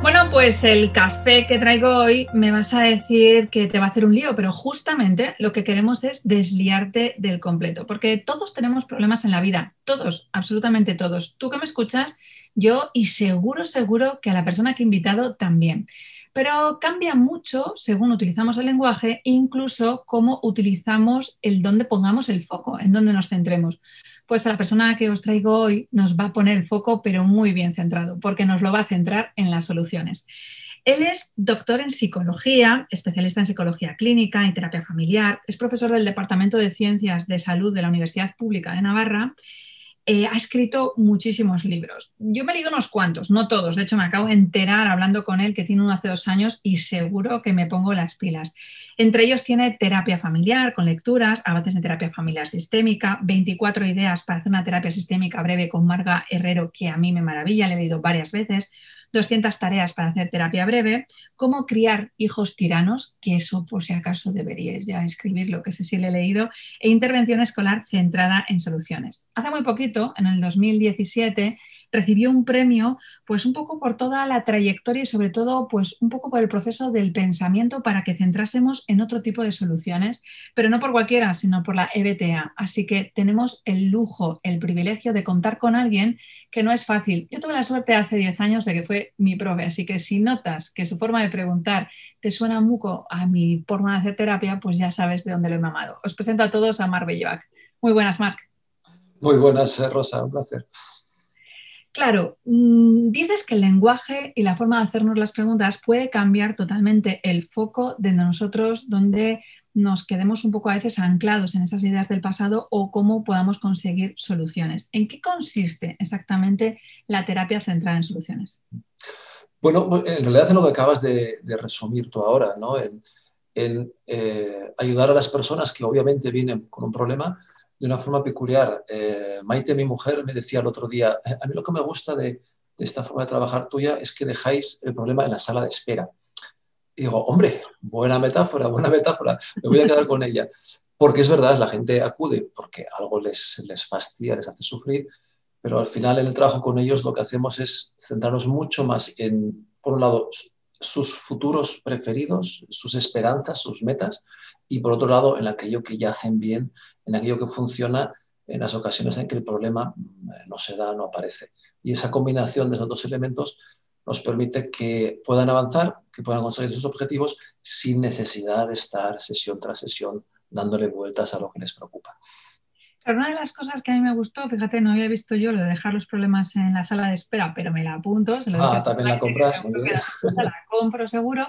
Bueno, pues el café que traigo hoy me vas a decir que te va a hacer un lío, pero justamente lo que queremos es desliarte del completo, porque todos tenemos problemas en la vida, todos, absolutamente todos. Tú que me escuchas, yo y seguro que a la persona que he invitado también. Pero cambia mucho según utilizamos el lenguaje e incluso cómo utilizamos el dónde pongamos el foco, en dónde nos centremos. Pues a la persona que os traigo hoy nos va a poner el foco, pero muy bien centrado, porque nos lo va a centrar en las soluciones. Él es doctor en psicología, especialista en psicología clínica y terapia familiar, es profesor del Departamento de Ciencias de Salud de la Universidad Pública de Navarra. Ha escrito muchísimos libros. Yo me he leído unos cuantos, no todos. De hecho, me acabo de enterar hablando con él que tiene uno hace 2 años y seguro que me pongo las pilas. Entre ellos tiene terapia familiar con lecturas, avances en terapia familiar sistémica, 24 ideas para hacer una terapia sistémica breve con Marga Herrero, que a mí me maravilla, le he leído varias veces, 200 tareas para hacer terapia breve, cómo criar hijos tiranos, que eso por si acaso deberíais ya escribirlo, que ese sí lo he leído, e intervención escolar centrada en soluciones. Hace muy poquito, en el 2017, recibió un premio pues un poco por toda la trayectoria y sobre todo pues un poco por el proceso del pensamiento para que centrásemos en otro tipo de soluciones, pero no por cualquiera, sino por la EBTA. Así que tenemos el lujo, el privilegio de contar con alguien que no es fácil. Yo tuve la suerte hace 10 años de que fue mi profe, así que si notas que su forma de preguntar te suena mucho a mi forma de hacer terapia, pues ya sabes de dónde lo he mamado. Os presento a todos a Marc Bellovac. Muy buenas, Marc. Muy buenas, Rosa, un placer. Claro, dices que el lenguaje y la forma de hacernos las preguntas puede cambiar totalmente el foco de nosotros, donde nos quedemos un poco a veces anclados en esas ideas del pasado o cómo podamos conseguir soluciones. ¿En qué consiste exactamente la terapia centrada en soluciones? Bueno, en realidad es lo que acabas de resumir tú ahora, ¿no? Ayudar a las personas que obviamente vienen con un problema de una forma peculiar. Maite, mi mujer, me decía el otro día, a mí lo que me gusta de esta forma de trabajar tuya es que dejáis el problema en la sala de espera. Y digo, hombre, buena metáfora, me voy a quedar con ella. Porque es verdad, la gente acude porque algo les fastidia, les hace sufrir, pero al final en el trabajo con ellos lo que hacemos es centrarnos mucho más en, por un lado, sus futuros preferidos, sus esperanzas, sus metas, y por otro lado, en aquello que ya hacen bien, en aquello que funciona en las ocasiones en que el problema no se da, no aparece. Y esa combinación de esos dos elementos nos permite que puedan avanzar, que puedan conseguir sus objetivos sin necesidad de estar sesión tras sesión dándole vueltas a lo que les preocupa. Pero una de las cosas que a mí me gustó, fíjate, no había visto yo lo de dejar los problemas en la sala de espera, pero me la apunto, se lo dije a Ah, tu también la Maite, que compras, muy seguro que bien. la compro seguro.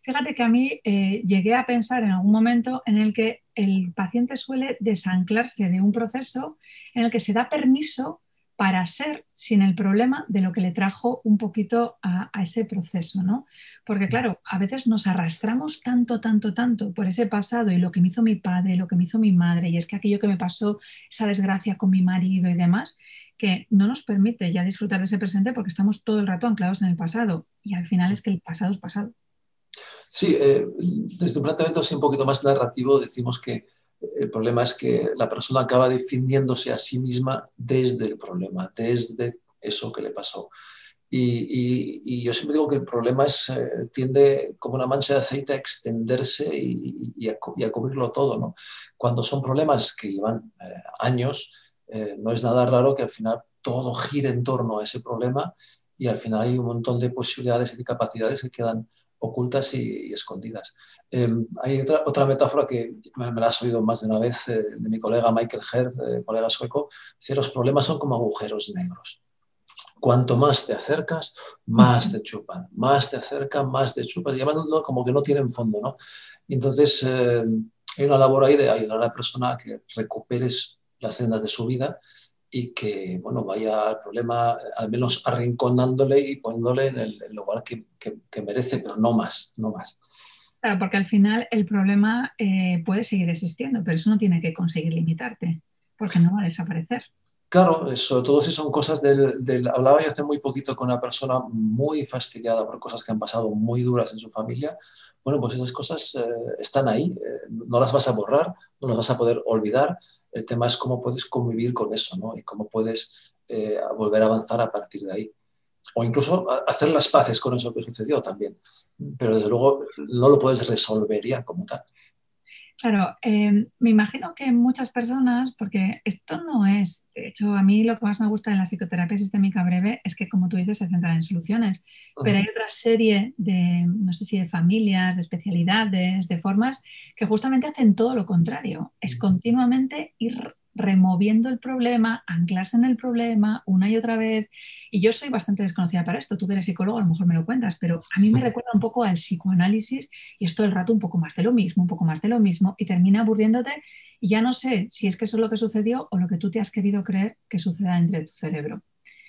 Fíjate que a mí llegué a pensar en algún momento en el que el paciente suele desanclarse de un proceso en el que se da permiso para ser sin el problema de lo que le trajo un poquito a ese proceso, ¿no? Porque claro, a veces nos arrastramos tanto por ese pasado y lo que me hizo mi padre, lo que me hizo mi madre, y es que aquello que me pasó, esa desgracia con mi marido y demás, que no nos permite ya disfrutar de ese presente porque estamos todo el rato anclados en el pasado y al final es que el pasado es pasado. Sí, desde un planteamiento así un poquito más narrativo decimos que el problema es que la persona acaba definiéndose a sí misma desde el problema, desde eso que le pasó. Y yo siempre digo que el problema tiende como una mancha de aceite a extenderse y a cubrirlo todo, ¿no? Cuando son problemas que llevan años, no es nada raro que al final todo gire en torno a ese problema y al final hay un montón de posibilidades y de capacidades que quedan ocultas y escondidas. Hay otra metáfora que me la has oído más de una vez de mi colega Michael Herd, colega sueco, dice, los problemas son como agujeros negros. Cuanto más te acercas, más te chupan, más te acercan, más te chupas, y además como que no tienen fondo, ¿no? Y entonces hay una labor ahí de ayudar a la persona a que recuperes las sendas de su vida y que, bueno, vaya al problema al menos arrinconándole y poniéndole en el lugar que merece, pero no más, no más. Claro, porque al final el problema puede seguir existiendo, pero eso no tiene que conseguir limitarte, porque no va a desaparecer. Claro, sobre todo si son cosas Hablaba yo hace muy poquito con una persona muy fastidiada por cosas que han pasado muy duras en su familia. Bueno, pues esas cosas están ahí, no las vas a borrar, no las vas a poder olvidar. El tema es cómo puedes convivir con eso, ¿no? Y cómo puedes volver a avanzar a partir de ahí. o incluso hacer las paces con eso que sucedió también. Pero desde luego no lo puedes resolver ya como tal. Claro, me imagino que muchas personas, porque esto no es, de hecho, a mí lo que más me gusta de la psicoterapia sistémica breve es que, como tú dices, se centra en soluciones, pero hay otra serie de, no sé si de familias, de especialidades, de formas, que justamente hacen todo lo contrario, es continuamente ir removiendo el problema, anclarse en el problema una y otra vez. Y yo soy bastante desconocida para esto, tú que eres psicólogo a lo mejor me lo cuentas, pero a mí me recuerda un poco al psicoanálisis y es todo el rato un poco más de lo mismo, un poco más de lo mismo, y termina aburriéndote. Y ya no sé si es que eso es lo que sucedió o lo que tú te has querido creer que suceda dentro de tu cerebro.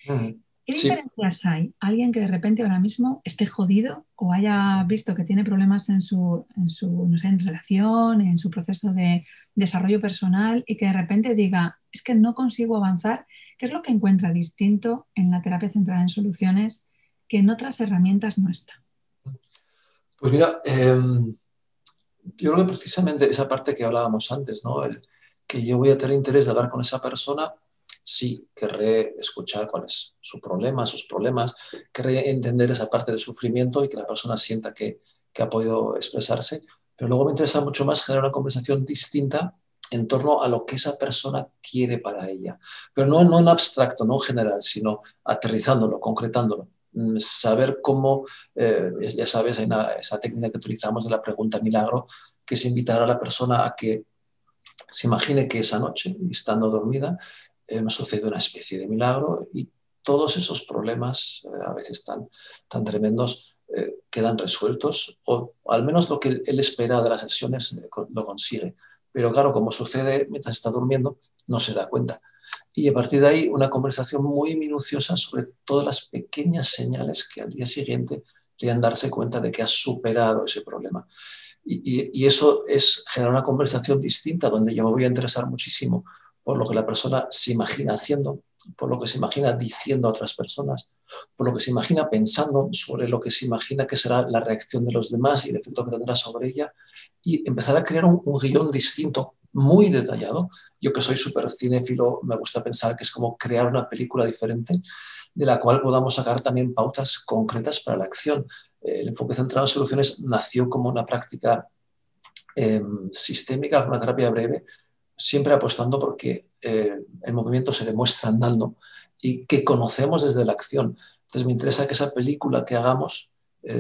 ¿Qué Sí. diferencias hay? Alguien que de repente ahora mismo esté jodido o haya visto que tiene problemas no sé, en relación, en su proceso de desarrollo personal y que de repente diga, es que no consigo avanzar. ¿Qué es lo que encuentra distinto en la terapia centrada en soluciones que en otras herramientas no está? Pues mira, yo creo que precisamente esa parte que hablábamos antes, ¿no? Que yo voy a tener interés de hablar con esa persona, sí, querré escuchar cuál es su problema, sus problemas, querré entender esa parte de sufrimiento y que la persona sienta que ha podido expresarse, pero luego me interesa mucho más generar una conversación distinta en torno a lo que esa persona quiere para ella, pero no en abstracto, no en general, sino aterrizándolo, concretándolo. Saber cómo, ya sabes, hay esa técnica que utilizamos de la pregunta milagro, que es invitar a la persona a que se imagine que esa noche, estando dormida, sucede una especie de milagro y todos esos problemas, a veces tan tremendos, quedan resueltos, o al menos lo que él espera de las sesiones lo consigue. Pero claro, como sucede mientras está durmiendo, no se da cuenta. Y a partir de ahí una conversación muy minuciosa sobre todas las pequeñas señales que al día siguiente le han darse cuenta de que ha superado ese problema. Y eso es generar una conversación distinta donde yo me voy a interesar muchísimo por lo que la persona se imagina haciendo, por lo que se imagina diciendo a otras personas, por lo que se imagina pensando sobre lo que se imagina que será la reacción de los demás y el efecto que tendrá sobre ella, y empezar a crear un guión distinto, muy detallado. Yo que soy súper cinéfilo, me gusta pensar que es como crear una película diferente de la cual podamos sacar también pautas concretas para la acción. El enfoque centrado en soluciones nació como una práctica sistémica, una terapia breve, siempre apostando porque el movimiento se demuestra andando y que conocemos desde la acción. Entonces me interesa que esa película que hagamos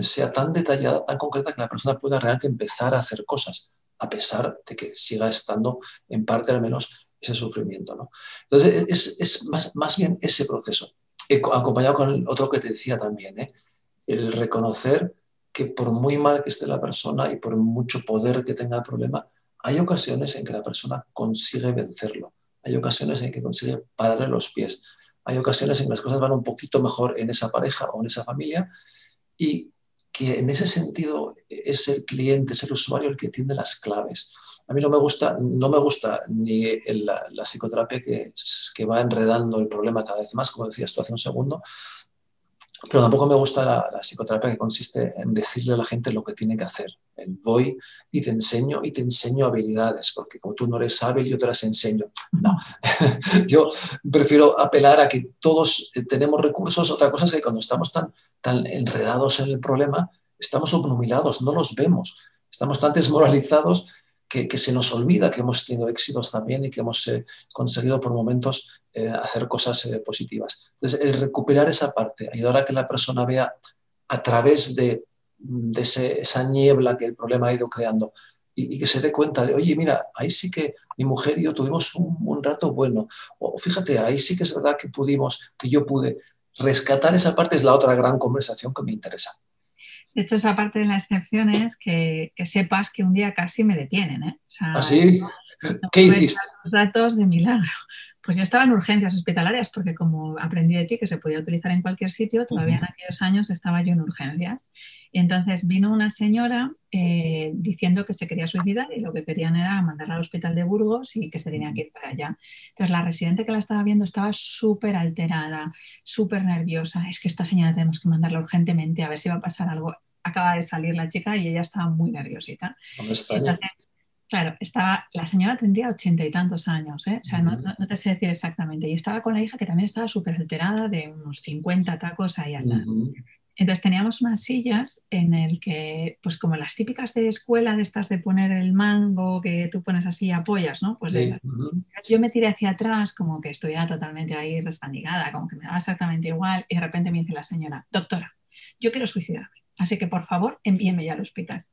sea tan detallada, tan concreta, que la persona pueda realmente empezar a hacer cosas, a pesar de que siga estando en parte al menos ese sufrimiento, ¿no? Entonces es más bien ese proceso, acompañado con el otro que te decía también, el reconocer que por muy mal que esté la persona y por mucho poder que tenga el problema, hay ocasiones en que la persona consigue vencerlo, hay ocasiones en que consigue pararle los pies, hay ocasiones en que las cosas van un poquito mejor en esa pareja o en esa familia y que en ese sentido es el cliente, es el usuario el que tiene las claves. A mí no me gusta ni la psicoterapia que va enredando el problema cada vez más, como decías tú hace un segundo, pero tampoco me gusta la psicoterapia que consiste en decirle a la gente lo que tiene que hacer. Voy y te enseño habilidades, porque como tú no eres hábil, yo te las enseño. No, yo prefiero apelar a que todos tenemos recursos. Otra cosa es que cuando estamos tan enredados en el problema, estamos obnubilados, no los vemos. Estamos tan desmoralizados que se nos olvida que hemos tenido éxitos también y que hemos conseguido por momentos hacer cosas positivas. Entonces, el recuperar esa parte, ayudar a que la persona vea a través de esa niebla que el problema ha ido creando y que se dé cuenta de, oye, mira, ahí sí que mi mujer y yo tuvimos un rato bueno, o fíjate, ahí sí que es verdad que que yo pude rescatar esa parte, es la otra gran conversación que me interesa. De hecho, esa parte de la excepción es que sepas que un día casi me detienen, ¿eh? O sea, ¿Así? no ¿Qué puedes hiciste? dar los datos de milagro. Pues yo estaba en urgencias hospitalarias porque como aprendí de ti que se podía utilizar en cualquier sitio, todavía en aquellos años estaba yo en urgencias. Y entonces vino una señora diciendo que se quería suicidar y lo que querían era mandarla al hospital de Burgos y que se tenía que ir para allá. Entonces la residente que la estaba viendo estaba súper alterada, súper nerviosa. Es que esta señora tenemos que mandarla urgentemente a ver si va a pasar algo. Acaba de salir la chica y ella estaba muy nerviosita. No me extraña. Entonces, Claro, la señora tendría 80 y tantos años, ¿eh? O sea, no, Ujú, no te sé decir exactamente. Y estaba con la hija que también estaba súper alterada de unos 50 tacos ahí al lado. ujú. Entonces teníamos unas sillas en el que, pues como las típicas de escuela, de estas de poner el mango, que tú pones así y apoyas, ¿no? Pues de Sí, esas. ujú, Yo me tiré hacia atrás como que estuviera totalmente ahí respandegada, como que me daba exactamente igual, y de repente me dice la señora, doctora, yo quiero suicidarme, así que por favor envíeme ya al hospital.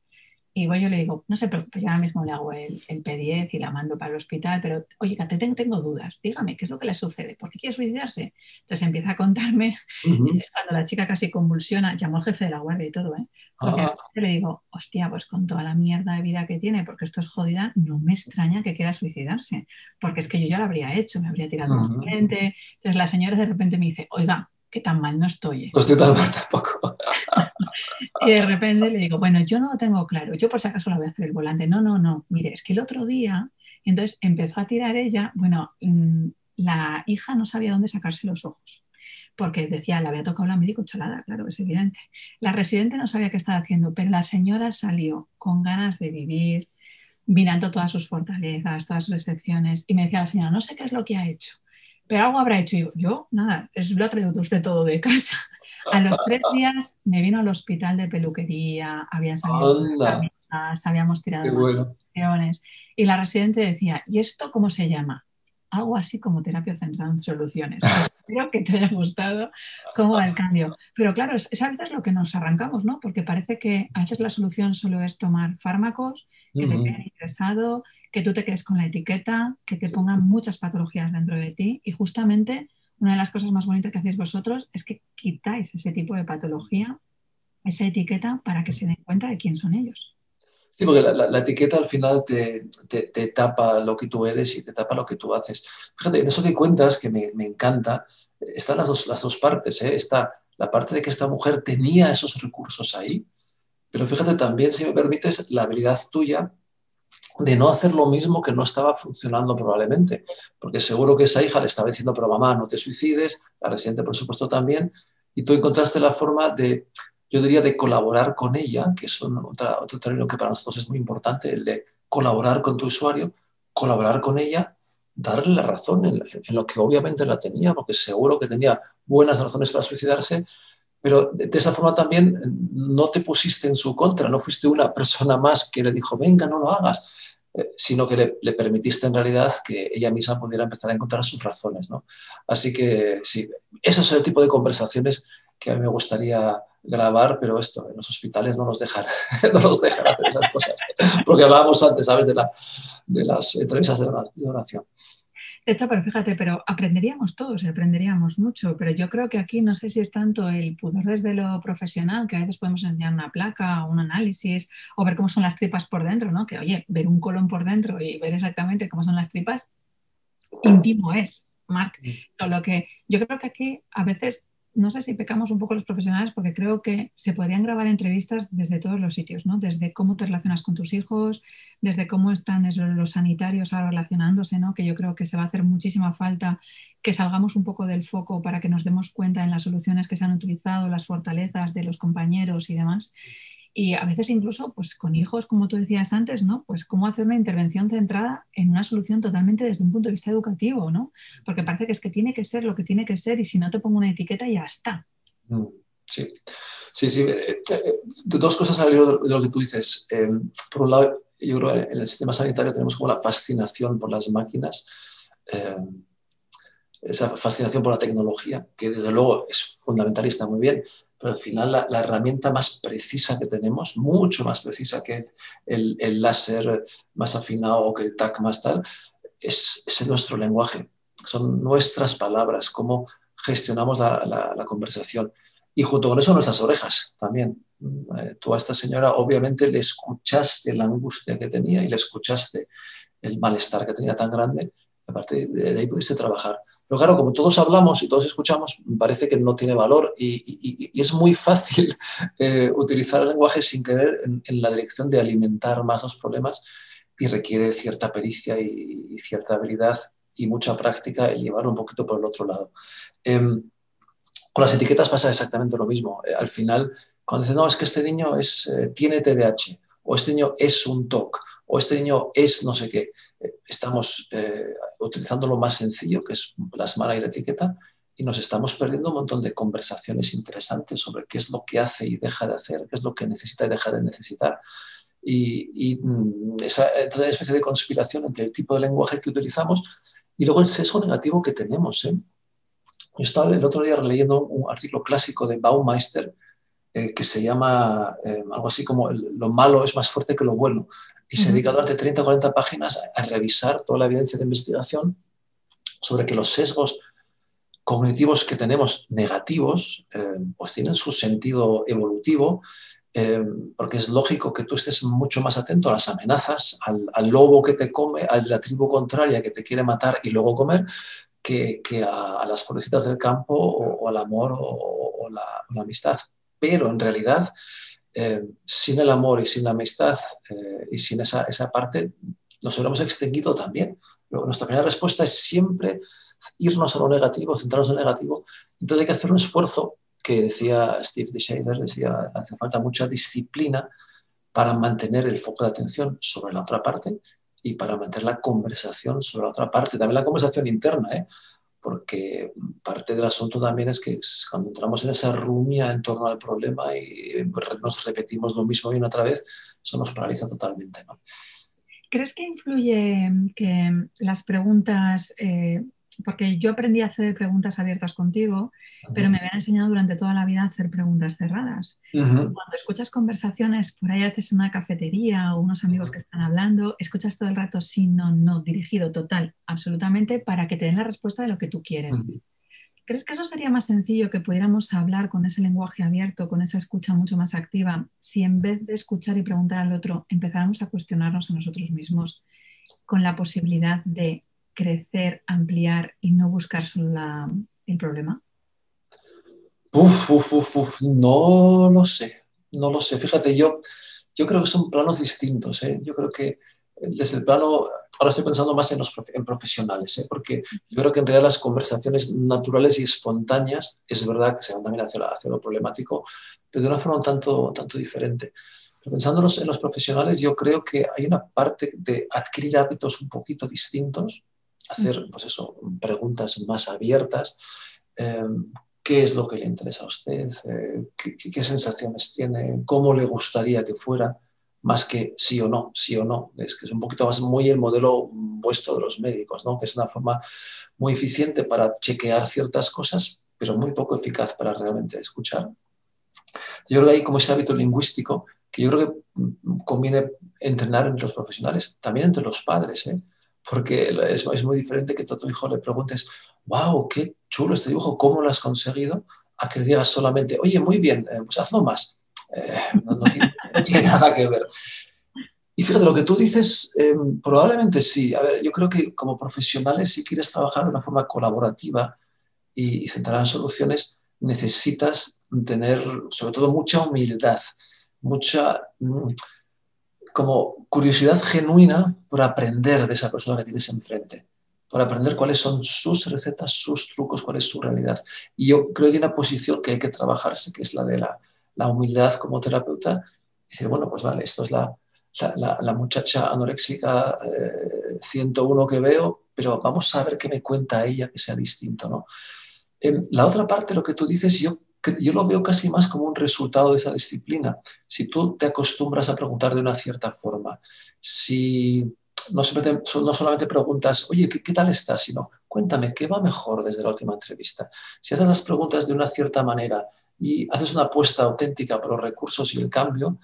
Y voy yo le digo, no se preocupe, yo ahora mismo le hago el P10 y la mando para el hospital, pero oiga, tengo dudas, dígame, ¿qué es lo que le sucede? ¿Por qué quiere suicidarse? Entonces empieza a contarme, ujú. cuando la chica casi convulsiona, llamó al jefe de la guardia y todo, ¿eh? Porque Ah, le digo, hostia, pues con toda la mierda de vida que tiene, porque esto es jodida, no me extraña que quiera suicidarse, porque es que yo ya lo habría hecho, me habría tirado un ujú. puente. Entonces la señora de repente me dice, oiga, que tan mal no estoy, ¿eh? No estoy tan mal tampoco. Y de repente le digo, bueno, yo no lo tengo claro, yo por si acaso la voy a hacer el volante. No, no, no, mire, es que el otro día, entonces empezó a tirar ella, bueno, la hija no sabía dónde sacarse los ojos, porque decía, le había tocado la médico cholada, claro, es evidente. La residente no sabía qué estaba haciendo, pero la señora salió con ganas de vivir, mirando todas sus fortalezas, todas sus excepciones, y me decía la señora, no sé qué es lo que ha hecho, pero algo habrá hecho. Y yo, nada, lo ha traído usted todo de casa. A los 3 días me vino al hospital de peluquería, habían salido Anda, camisas, habíamos qué tirado bueno. masajes, y la residente decía, ¿y esto cómo se llama? Algo así como terapia centrada en soluciones. Pues espero que te haya gustado cómo va el cambio. Pero claro, es a veces lo que nos arrancamos, ¿no? Porque parece que a veces la solución solo es tomar fármacos, que te Ujú. queden ingresado, que tú te quedes con la etiqueta, que te pongan muchas patologías dentro de ti. Y justamente una de las cosas más bonitas que hacéis vosotros es que quitáis ese tipo de patología, esa etiqueta, para que se den cuenta de quién son ellos. Sí, porque la etiqueta al final te tapa lo que tú eres y te tapa lo que tú haces. Fíjate, en eso que cuentas, que me encanta, están las dos partes, ¿eh? Está la parte de que esta mujer tenía esos recursos ahí, pero fíjate también, si me permites, la habilidad tuya de no hacer lo mismo que no estaba funcionando probablemente, porque seguro que esa hija le estaba diciendo, pero mamá, no te suicides, la residente por supuesto también, y tú encontraste la forma de, yo diría, de colaborar con ella, que es otro término que para nosotros es muy importante, el de colaborar con tu usuario, colaborar con ella, darle la razón en lo que obviamente la tenía, porque seguro que tenía buenas razones para suicidarse, pero de esa forma también no te pusiste en su contra, no fuiste una persona más que le dijo, venga, no lo hagas, sino que le permitiste en realidad que ella misma pudiera empezar a encontrar sus razones, ¿no? Así que sí, ese es el tipo de conversaciones que a mí me gustaría grabar, pero esto, en los hospitales no nos dejan, no nos dejan hacer esas cosas, porque hablábamos antes, ¿sabes?, de las entrevistas de oración. De hecho, pero fíjate, pero aprenderíamos todos y aprenderíamos mucho, pero yo creo que aquí no sé si es tanto el pudor desde lo profesional, que a veces podemos enseñar una placa o un análisis o ver cómo son las tripas por dentro, ¿no? Que oye, ver un colon por dentro y ver exactamente cómo son las tripas, íntimo es, Marc. Con lo que yo creo que aquí a veces, no sé si pecamos un poco los profesionales, porque creo que se podrían grabar entrevistas desde todos los sitios, ¿no? Desde cómo te relacionas con tus hijos, desde cómo están los sanitarios ahora relacionándose, ¿no? Que yo creo que se va a hacer muchísima falta que salgamos un poco del foco para que nos demos cuenta en las soluciones que se han utilizado, las fortalezas de los compañeros y demás. Y a veces incluso, pues con hijos, como tú decías antes, ¿no? Pues cómo hacer una intervención centrada en una solución totalmente desde un punto de vista educativo, ¿no? Porque parece que es que tiene que ser lo que tiene que ser y si no te pongo una etiqueta ya está. Mm, sí, sí, sí. Dos cosas al hilo de lo que tú dices. Por un lado, yo creo que en el sistema sanitario tenemos como la fascinación por las máquinas, eh, esa fascinación por la tecnología, que desde luego es fundamental y está muy bien, pero al final la herramienta más precisa que tenemos, mucho más precisa que el láser más afinado o que el TAC más tal, es nuestro lenguaje, son nuestras palabras, cómo gestionamos la conversación. Y junto con eso nuestras orejas también. Tú a esta señora obviamente le escuchaste la angustia que tenía y le escuchaste el malestar que tenía tan grande, aparte de ahí pudiste trabajar. Pero claro, como todos hablamos y todos escuchamos, parece que no tiene valor y es muy fácil utilizar el lenguaje sin querer en la dirección de alimentar más los problemas y requiere cierta pericia y cierta habilidad y mucha práctica el llevarlo un poquito por el otro lado. Con las etiquetas pasa exactamente lo mismo. Al final, cuando dicen, no, es que este niño tiene TDAH o este niño es un TOC o este niño es no sé qué. Estamos utilizando lo más sencillo, que es plasmar ahí la etiqueta, y nos estamos perdiendo un montón de conversaciones interesantes sobre qué es lo que hace y deja de hacer, qué es lo que necesita y deja de necesitar. Y toda una especie de conspiración entre el tipo de lenguaje que utilizamos y luego el sesgo negativo que tenemos. Yo estaba el otro día leyendo un artículo clásico de Baumeister que se llama algo así como lo malo es más fuerte que lo bueno. Y se dedica durante 30 o 40 páginas a revisar toda la evidencia de investigación sobre que los sesgos cognitivos que tenemos negativos pues tienen su sentido evolutivo, porque es lógico que tú estés mucho más atento a las amenazas, al lobo que te come, a la tribu contraria que te quiere matar y luego comer, que a las florecitas del campo o al amor o la amistad. Pero en realidad, sin el amor y sin la amistad y sin esa parte, nos hubiéramos extinguido también. Pero nuestra primera respuesta es siempre irnos a lo negativo, centrarnos en lo negativo. Entonces hay que hacer un esfuerzo, que decía Steve DeShazer, decía, hace falta mucha disciplina para mantener el foco de atención sobre la otra parte y para mantener la conversación sobre la otra parte. También la conversación interna, porque parte del asunto también es que cuando entramos en esa rumia en torno al problema y nos repetimos lo mismo y una otra vez, eso nos paraliza totalmente, ¿no? ¿Crees que influye que las preguntas, porque yo aprendí a hacer preguntas abiertas contigo, pero me habían enseñado durante toda la vida a hacer preguntas cerradas? Cuando escuchas conversaciones por ahí a veces en una cafetería o unos amigos que están hablando, escuchas todo el rato sí, no, no, dirigido total, absolutamente, para que te den la respuesta de lo que tú quieres. ¿Crees que eso sería más sencillo, que pudiéramos hablar con ese lenguaje abierto, con esa escucha mucho más activa, si en vez de escuchar y preguntar al otro, empezáramos a cuestionarnos a nosotros mismos con la posibilidad de crecer, ampliar y no buscar solo el problema? No lo sé, no lo sé. Fíjate, yo creo que son planos distintos. Yo creo que desde el plano, ahora estoy pensando más en profesionales, porque yo creo que en realidad las conversaciones naturales y espontáneas es verdad que se van también hacia lo problemático, pero de una forma un tanto diferente. Pero pensando en los profesionales, yo creo que hay una parte de adquirir hábitos un poquito distintos, hacer, pues eso, preguntas más abiertas. ¿Qué es lo que le interesa a usted? ¿Qué sensaciones tiene? ¿Cómo le gustaría que fuera? Más que sí o no, sí o no. Es que es un poquito más muy el modelo vuestro de los médicos, ¿no? Que es una forma muy eficiente para chequear ciertas cosas, pero muy poco eficaz para realmente escuchar. Yo creo que hay como ese hábito lingüístico que yo creo que conviene entrenar entre los profesionales, también entre los padres, porque es muy diferente que tú a tu hijo le preguntes, wow, qué chulo este dibujo, ¿cómo lo has conseguido? A que le digas solamente, oye, muy bien, pues hazlo más. No tiene nada que ver. Y fíjate, lo que tú dices, probablemente sí. A ver, yo creo que como profesionales, si quieres trabajar de una forma colaborativa y centrada en soluciones, necesitas tener, sobre todo, mucha humildad, mucha como curiosidad genuina por aprender de esa persona que tienes enfrente, por aprender cuáles son sus recetas, sus trucos, cuál es su realidad. Y yo creo que hay una posición que hay que trabajarse, que es la de la humildad como terapeuta. Decir, bueno, pues vale, esto es la muchacha anoréxica 101 que veo, pero vamos a ver qué me cuenta ella que sea distinto, ¿no? La otra parte, lo que tú dices, yo lo veo casi más como un resultado de esa disciplina. Si tú te acostumbras a preguntar de una cierta forma, si no solamente preguntas, oye, ¿qué tal estás? Sino, cuéntame, ¿qué va mejor desde la última entrevista? Si haces las preguntas de una cierta manera y haces una apuesta auténtica por los recursos y el cambio,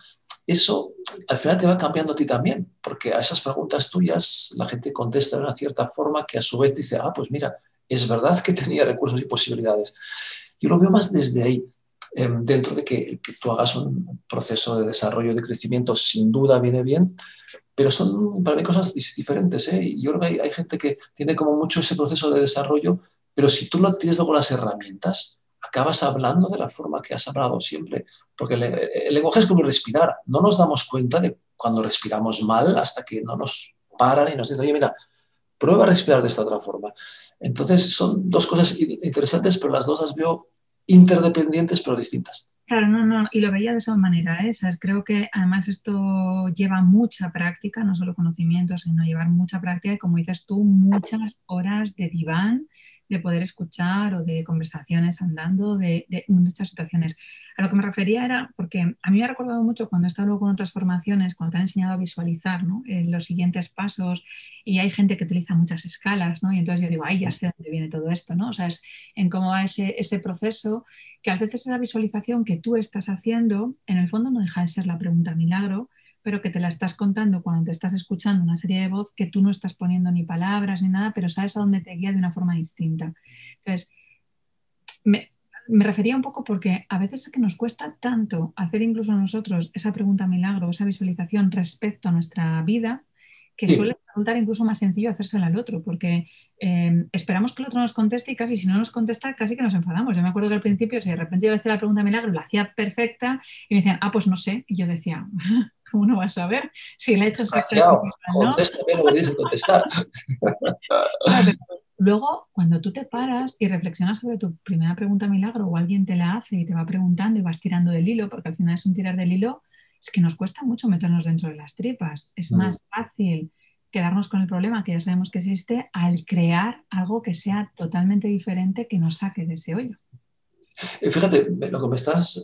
eso al final te va cambiando a ti también, porque a esas preguntas tuyas la gente contesta de una cierta forma que a su vez dice, pues mira, es verdad que tenía recursos y posibilidades. Yo lo veo más desde ahí, dentro de que tú hagas un proceso de desarrollo, de crecimiento, sin duda viene bien, pero son para mí cosas diferentes. Yo creo que hay gente que tiene como mucho ese proceso de desarrollo, pero si tú no tienes luego las herramientas, acabas hablando de la forma que has hablado siempre, porque el lenguaje es como respirar. No nos damos cuenta de cuando respiramos mal hasta que no nos paran y nos dicen, oye, mira, prueba a respirar de esta otra forma. Entonces son dos cosas interesantes, pero las dos las veo interdependientes pero distintas. Claro, no, no, y lo veía de esa manera, ¿eh? ¿Sabes? Creo que además esto lleva mucha práctica, no solo conocimiento, sino llevar mucha práctica y, como dices tú, muchas horas de diván, de poder escuchar o de conversaciones andando, de muchas situaciones. A lo que me refería era porque a mí me ha recordado mucho cuando he estado con otras formaciones, cuando te han enseñado a visualizar, ¿no? Los siguientes pasos, y hay gente que utiliza muchas escalas, ¿no? Y entonces yo digo, ay, ya sé de dónde viene todo esto, ¿no? O sea, es en cómo va ese proceso, que a veces esa visualización que tú estás haciendo, en el fondo no deja de ser la pregunta milagro, pero que te la estás contando cuando te estás escuchando una serie de voz que tú no estás poniendo ni palabras ni nada, pero sabes a dónde te guía de una forma distinta. Entonces, me, me refería un poco porque a veces es que nos cuesta tanto hacer incluso a nosotros esa pregunta milagro, esa visualización respecto a nuestra vida, que Sí, suele resultar incluso más sencillo hacérsela al otro, porque esperamos que el otro nos conteste y casi si no nos contesta, casi que nos enfadamos. Yo me acuerdo que al principio, si de repente yo decía la pregunta milagro, la hacía perfecta y me decían, ah, pues no sé. Y yo decía, ¿cómo no vas a ver si le he hecho exactamente desgraciado, igual, ¿no? contéstame lo que tienes que contestar. Claro, pero luego, cuando tú te paras y reflexionas sobre tu primera pregunta milagro o alguien te la hace y te va preguntando y vas tirando del hilo, porque al final es un tirar del hilo, es que nos cuesta mucho meternos dentro de las tripas. Es Mm. más fácil quedarnos con el problema que ya sabemos que existe al crear algo que sea totalmente diferente que nos saque de ese hoyo. Y fíjate, lo que me estás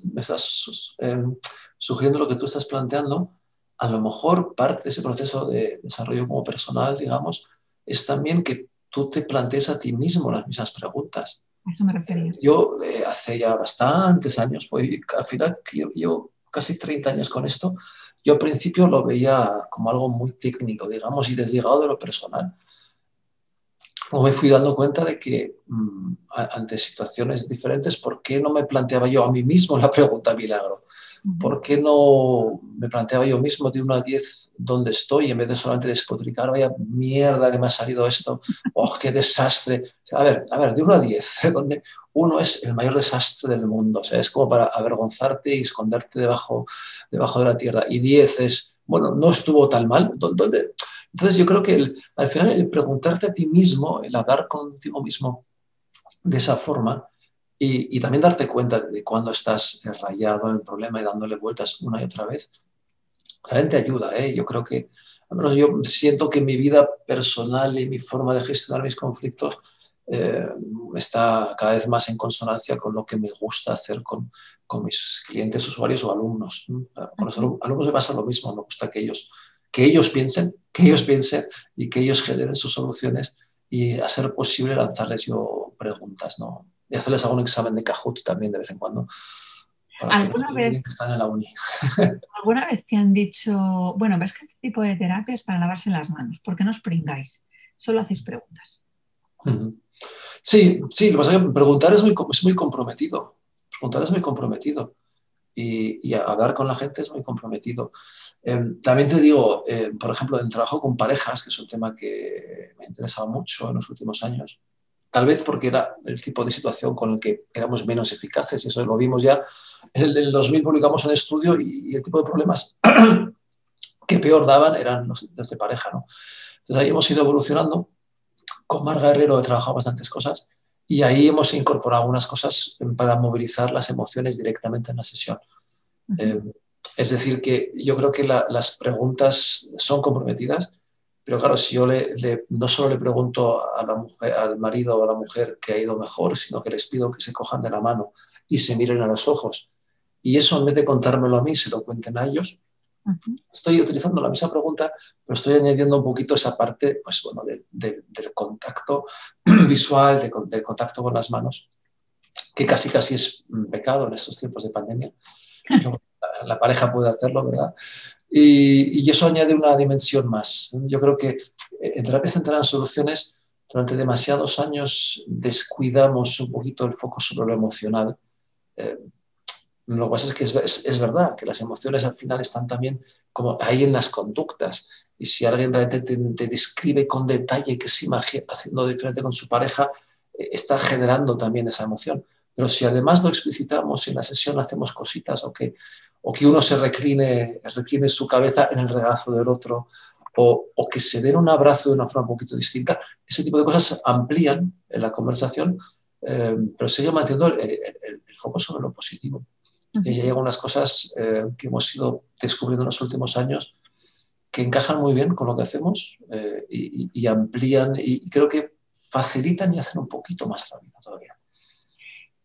sugiriendo, lo que tú estás planteando, a lo mejor parte de ese proceso de desarrollo como personal, digamos, es también que tú te plantees a ti mismo las mismas preguntas. A eso me refería. Yo hace ya bastantes años, pues al final que yo llevo casi 30 años con esto, yo al principio lo veía como algo muy técnico, digamos, y desligado de lo personal. Luego me fui dando cuenta de que ante situaciones diferentes, ¿por qué no me planteaba yo a mí mismo la pregunta milagro? Ujú. ¿Por qué no me planteaba yo mismo de 1 a 10 dónde estoy en vez de solamente despotricar, vaya mierda que me ha salido esto, oh, qué desastre? A ver, de 1 a 10, donde uno es el mayor desastre del mundo, o sea, es como para avergonzarte y esconderte debajo de la tierra, y 10 es, bueno, no estuvo tan mal, ¿dónde? Entonces yo creo que al final el preguntarte a ti mismo, el hablar contigo mismo de esa forma y también darte cuenta de cuando estás rayado en el problema y dándole vueltas una y otra vez, realmente ayuda, ¿eh? Yo creo que, al menos yo siento que mi vida personal y mi forma de gestionar mis conflictos eh, está cada vez más en consonancia con lo que me gusta hacer con mis clientes, usuarios o alumnos. Con los Ujú. alumnos me pasa lo mismo, me gusta que ellos piensen y que ellos generen sus soluciones y a ser posible lanzarles yo preguntas, ¿no? Y hacerles algún examen de Kahoot también de vez en cuando para que no ¿Alguna se vez, olviden que están en la uni. alguna vez te han dicho, bueno, ves que este tipo de terapia es para lavarse las manos, ¿por qué no os pringáis? Solo hacéis preguntas. Sí, sí, lo que pasa es que preguntar es muy comprometido. Preguntar es muy comprometido. Y hablar con la gente es muy comprometido. También te digo, por ejemplo, en trabajo con parejas, que es un tema que me ha interesado mucho en los últimos años, tal vez porque era el tipo de situación con el que éramos menos eficaces, y eso lo vimos ya. En el 2000 publicamos un estudio y el tipo de problemas que peor daban eran los de pareja, ¿no? Entonces ahí hemos ido evolucionando. Con Marga Herrero he trabajado bastantes cosas y ahí hemos incorporado algunas cosas para movilizar las emociones directamente en la sesión. Ujú. Eh, es decir, que yo creo que las preguntas son comprometidas, pero claro, si yo no solo le pregunto a la mujer, al marido o a la mujer que ha ido mejor, sino que les pido que se cojan de la mano y se miren a los ojos. Y eso, en vez de contármelo a mí, se lo cuenten a ellos. Ujú. Estoy utilizando la misma pregunta, pero estoy añadiendo un poquito esa parte, pues bueno, del contacto visual, del contacto con las manos, que casi casi es un pecado en estos tiempos de pandemia, pero la pareja puede hacerlo, ¿verdad? Y eso añade una dimensión más. Yo creo que en terapia centrada en soluciones, durante demasiados años descuidamos un poquito el foco sobre lo emocional. Eh, lo que pasa es que es verdad que las emociones al final están también como ahí en las conductas. Y si alguien realmente te describe con detalle que se imagina haciendo diferente con su pareja, está generando también esa emoción. Pero si además lo explicitamos y en la sesión hacemos cositas o que uno recline su cabeza en el regazo del otro o que se den un abrazo de una forma un poquito distinta, ese tipo de cosas amplían en la conversación, pero sigue manteniendo el foco sobre lo positivo. Y hay algunas cosas que hemos ido descubriendo en los últimos años que encajan muy bien con lo que hacemos y amplían y creo que facilitan y hacen un poquito más la vida todavía.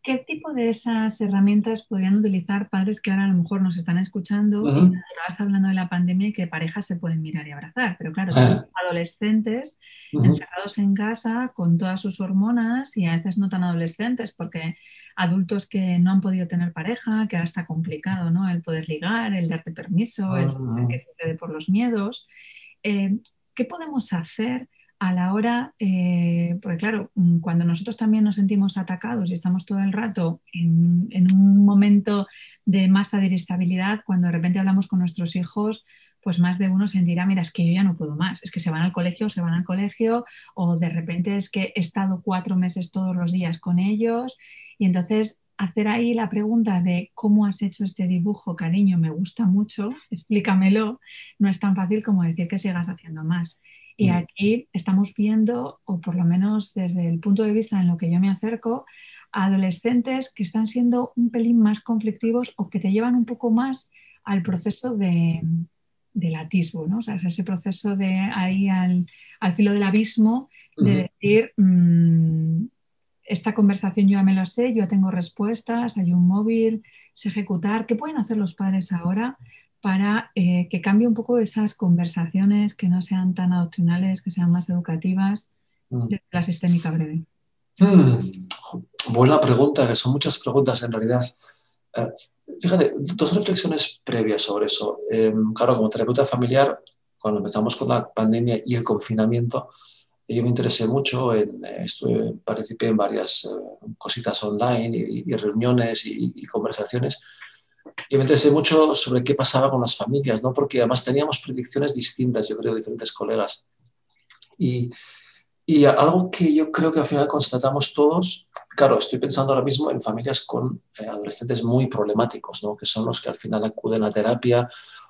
¿Qué tipo de esas herramientas podrían utilizar padres que ahora a lo mejor nos están escuchando? Y Uh-huh. estabas hablando de la pandemia y que parejas se pueden mirar y abrazar, pero claro, tenemos adolescentes Uh-huh. encerrados en casa con todas sus hormonas y a veces no tan adolescentes porque adultos que no han podido tener pareja, que ahora está complicado, ¿no? El poder ligar, el darte permiso, el saber qué Uh-huh. sucede por los miedos. Eh, ¿Qué podemos hacer a la hora, porque claro, cuando nosotros también nos sentimos atacados y estamos todo el rato en un momento de masa de irritabilidad, cuando de repente hablamos con nuestros hijos, pues más de uno sentirá, mira, es que yo ya no puedo más, es que se van al colegio, o de repente es que he estado 4 meses todos los días con ellos, y entonces hacer ahí la pregunta de cómo has hecho este dibujo, cariño, me gusta mucho, explícamelo, no es tan fácil como decir que sigas haciendo más. Y aquí estamos viendo, o por lo menos desde el punto de vista en lo que yo me acerco, a adolescentes que están siendo un pelín más conflictivos o que te llevan un poco más al proceso del atisbo, ¿no? O sea, es ese proceso de ahí al filo del abismo, de Uh-huh. decir, esta conversación yo ya me la sé, yo ya tengo respuestas, hay un móvil, sé ejecutar. ¿Qué pueden hacer los padres ahora para que cambie un poco esas conversaciones, que no sean tan adoctrinales, que sean más educativas, Uh-huh. desde la sistémica breve? Hmm, buena pregunta, que son muchas preguntas en realidad. Eh, Fíjate, dos reflexiones previas sobre eso. Claro, como terapeuta familiar, cuando empezamos con la pandemia y el confinamiento, yo me interesé mucho participé en varias cositas online y reuniones y conversaciones. Y me interesé mucho sobre qué pasaba con las familias, ¿no? Porque además teníamos predicciones distintas, yo creo, diferentes colegas. Y, y algo que yo creo que al final constatamos todos, claro, estoy pensando ahora mismo en familias con adolescentes muy problemáticos, ¿no? Que son los que al final acuden a terapia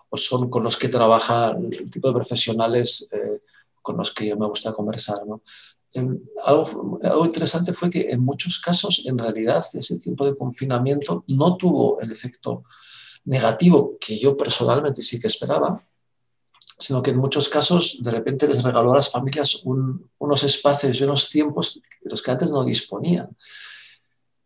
o son con los que trabajan el tipo de profesionales con los que yo me gusta conversar, ¿no? Algo interesante fue que en muchos casos, en realidad, ese tiempo de confinamiento no tuvo el efecto negativo que yo personalmente sí que esperaba, sino que en muchos casos de repente les regaló a las familias unos espacios y unos tiempos de los que antes no disponían.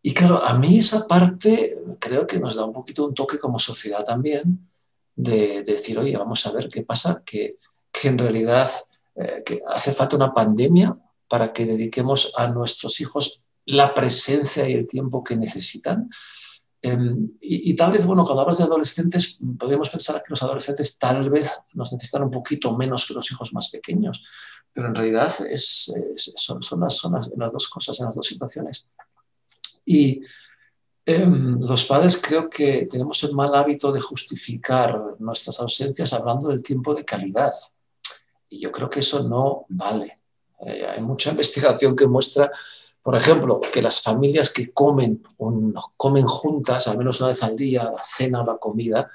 Y claro, a mí esa parte creo que nos da un poquito un toque como sociedad también de decir, oye, vamos a ver qué pasa, que en realidad que hace falta una pandemia para que dediquemos a nuestros hijos la presencia y el tiempo que necesitan. Y tal vez, bueno, cuando hablas de adolescentes, podríamos pensar que los adolescentes tal vez nos necesitan un poquito menos que los hijos más pequeños, pero en realidad son las dos cosas, en las dos situaciones. Y los padres creo que tenemos el mal hábito de justificar nuestras ausencias hablando del tiempo de calidad. Y yo creo que eso no vale. Hay mucha investigación que muestra, por ejemplo, que las familias que comen juntas, al menos una vez al día, la cena o la comida,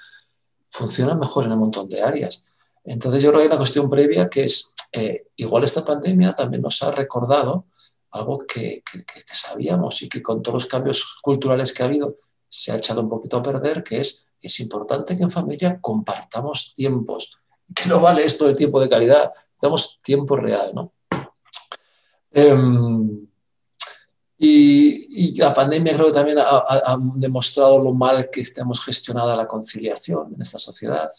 funcionan mejor en un montón de áreas. Entonces yo creo que hay una cuestión previa que es, igual esta pandemia también nos ha recordado algo que sabíamos y que con todos los cambios culturales que ha habido se ha echado un poquito a perder, que es importante que en familia compartamos tiempos, que no vale esto del tiempo de calidad, necesitamos tiempo real, ¿no? Y la pandemia creo que también ha demostrado lo mal que tenemos gestionada la conciliación en esta sociedad.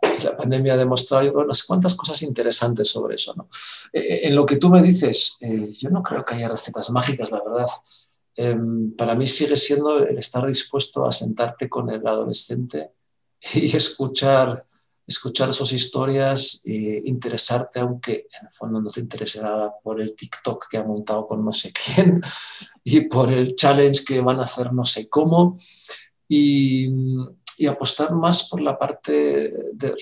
Y la pandemia ha demostrado, yo creo, unas cuantas cosas interesantes sobre eso, ¿no? En lo que tú me dices, yo no creo que haya recetas mágicas, la verdad. Para mí sigue siendo el estar dispuesto a sentarte con el adolescente y escuchar sus historias, interesarte, aunque en el fondo no te interese nada por el TikTok que ha montado con no sé quién y por el challenge que van a hacer no sé cómo, y, y apostar más por la parte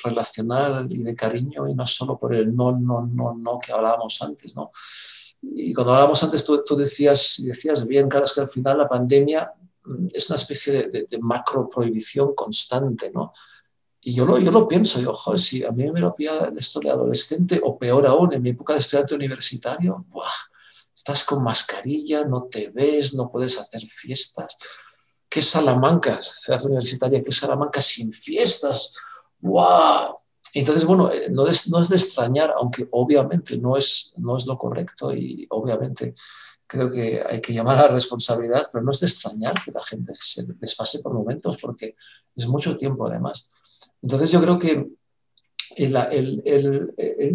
relacional y de cariño y no solo por el no, no, no, no que hablábamos antes, ¿no? Y cuando hablábamos antes, tú decías bien, claro, es que al final la pandemia es una especie de macro prohibición constante, ¿no? Y yo lo pienso, digo, joder, si a mí me lo pilla esto de adolescente, o peor aún, en mi época de estudiante universitario, ¡buah! Estás con mascarilla, no te ves, no puedes hacer fiestas. ¿qué Salamanca? Ciudad universitaria, ¿qué Salamanca sin fiestas? ¡Wow! Entonces, bueno, no es de extrañar, aunque obviamente no es lo correcto y obviamente creo que hay que llamar a la responsabilidad, pero no es de extrañar que la gente se desfase por momentos porque es mucho tiempo además. Entonces yo creo que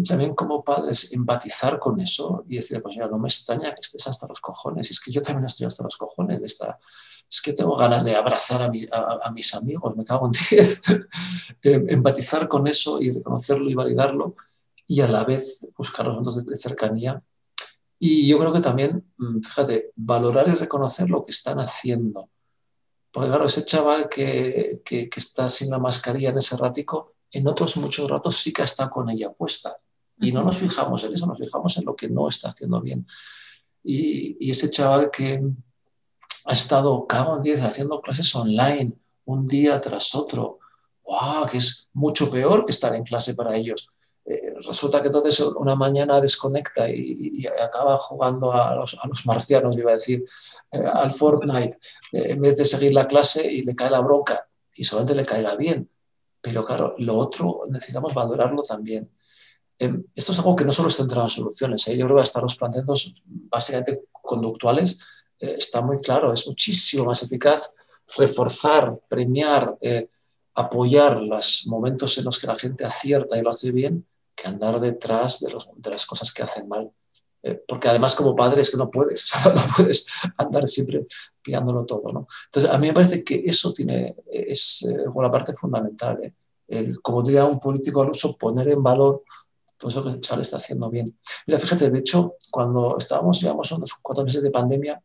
también como padres empatizar con eso y decir, pues mira, no me extraña que estés hasta los cojones, es que yo también estoy hasta los cojones de esta, es que tengo ganas de abrazar a mis amigos, me cago en 10. Empatizar con eso y reconocerlo y validarlo y a la vez buscar los momentos de cercanía. Y yo creo que también, fíjate, valorar y reconocer lo que están haciendo. Porque claro, ese chaval que está sin la mascarilla en ese ratico, en otros muchos ratos sí que está con ella puesta. Y no nos fijamos en eso, nos fijamos en lo que no está haciendo bien. Y ese chaval que ha estado cago en 10 haciendo clases online un día tras otro, ¡wow! Que es mucho peor que estar en clase para ellos. Resulta que entonces una mañana desconecta y acaba jugando a los marcianos, iba a decir, al Fortnite, en vez de seguir la clase y le cae la bronca y solamente le caiga bien. Pero claro, lo otro necesitamos valorarlo también. Esto es algo que no solo está centrado en soluciones. Yo creo que hasta los planteamientos básicamente conductuales está muy claro. Es muchísimo más eficaz reforzar, premiar, apoyar los momentos en los que la gente acierta y lo hace bien que andar detrás de las cosas que hacen mal. Porque además como padre es que no puedes, o sea, no puedes andar siempre pillándolo todo, ¿no? Entonces a mí me parece que eso es una parte fundamental. Como diría un político al uso, poner en valor todo eso que el chaval está haciendo bien. Mira, fíjate, de hecho, cuando llevamos unos 4 meses de pandemia,